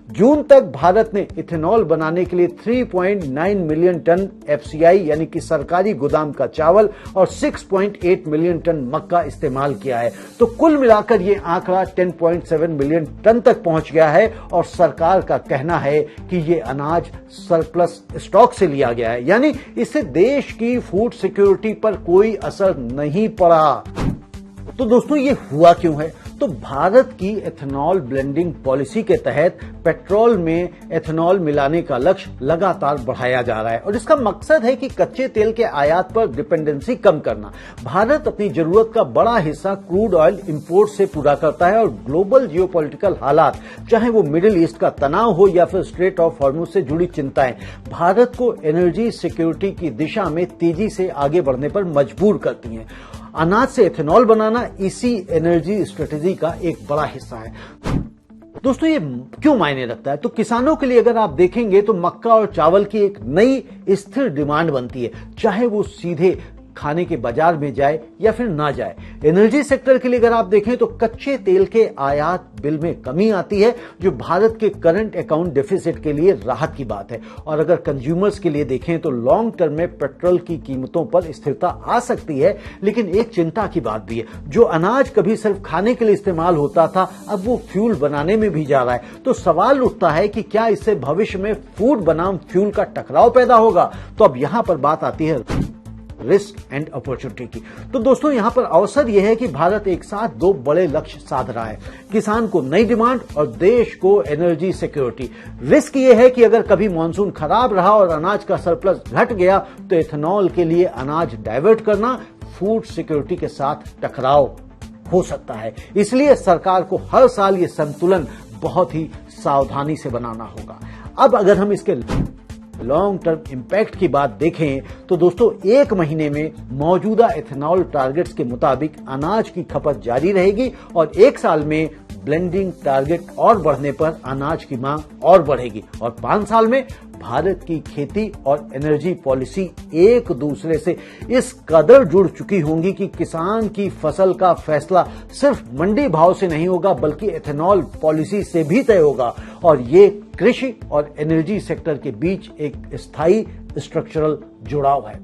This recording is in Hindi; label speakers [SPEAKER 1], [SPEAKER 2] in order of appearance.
[SPEAKER 1] जून तक भारत ने इथेनॉल बनाने के लिए 3.9 मिलियन टन एफसीआई यानी कि सरकारी गोदाम का चावल और 6.8 मिलियन टन मक्का इस्तेमाल किया है। तो कुल मिलाकर ये आंकड़ा 10.7 मिलियन टन तक पहुंच गया है और सरकार का कहना है कि ये अनाज सरप्लस स्टॉक से लिया गया है, यानी इससे देश की फूड सिक्योरिटी पर कोई असर नहीं पड़ा। तो दोस्तों ये हुआ क्यों है? तो भारत की एथेनॉल ब्लेंडिंग पॉलिसी के तहत पेट्रोल में एथेनॉल मिलाने का लक्ष्य लगातार बढ़ाया जा रहा है और इसका मकसद है कि कच्चे तेल के आयात पर डिपेंडेंसी कम करना। भारत अपनी जरूरत का बड़ा हिस्सा क्रूड ऑयल इंपोर्ट से पूरा करता है और ग्लोबल जियोपॉलिटिकल हालात, चाहे वो मिडिल ईस्ट का तनाव हो या फिर स्ट्रेट ऑफ हॉर्मुज से जुड़ी चिंताएं, भारत को एनर्जी सिक्योरिटी की दिशा में तेजी से आगे बढ़ने पर मजबूर करती हैं। अनाज से एथेनॉल बनाना इसी एनर्जी स्ट्रेटेजी का एक बड़ा हिस्सा है। दोस्तों ये क्यों मायने रखता है? तो किसानों के लिए अगर आप देखेंगे तो मक्का और चावल की एक नई स्थिर डिमांड बनती है, चाहे वो सीधे खाने के बाजार में जाए या फिर ना जाए। एनर्जी सेक्टर के लिए अगर आप देखें तो कच्चे तेल के आयात बिल में कमी आती है, जो भारत के करंट अकाउंट डेफिसिट के लिए राहत की बात है। और अगर कंज्यूमर्स के लिए देखें तो लॉन्ग टर्म में पेट्रोल की कीमतों पर स्थिरता आ सकती है, लेकिन एक चिंता की बात भी है, जो अनाज कभी सिर्फ खाने के लिए इस्तेमाल होता था अब वो फ्यूल बनाने में भी जा रहा है। तो सवाल उठता है कि क्या इससे भविष्य में फूड बनाम फ्यूल का टकराव पैदा होगा? तो अब यहां पर बात आती है रिस्क एंड अपॉर्चुनिटी की। तो दोस्तों यहां पर अवसर यह है कि भारत एक साथ दो बड़े लक्ष्य साध रहा है, किसान को नई डिमांड और देश को एनर्जी सिक्योरिटी। रिस्क यह है कि अगर कभी मॉनसून खराब रहा और अनाज का सरप्लस घट गया तो एथेनॉल के लिए अनाज डाइवर्ट करना फूड सिक्योरिटी के साथ टकराव हो सकता है। इसलिए सरकार को हर साल ये संतुलन बहुत ही सावधानी से बनाना होगा। अब अगर हम इसके लॉन्ग टर्म इंपैक्ट की बात देखें तो दोस्तों एक महीने में मौजूदा एथेनॉल टारगेट्स के मुताबिक अनाज की खपत जारी रहेगी और एक साल में ब्लेंडिंग टारगेट और बढ़ने पर अनाज की मांग और बढ़ेगी और 5 साल में भारत की खेती और एनर्जी पॉलिसी एक दूसरे से इस कदर जुड़ चुकी होंगी कि किसान की फसल का फैसला सिर्फ मंडी भाव से नहीं होगा बल्कि एथेनॉल पॉलिसी से भी तय होगा और ये कृषि और एनर्जी सेक्टर के बीच एक स्थायी स्ट्रक्चरल जुड़ाव है।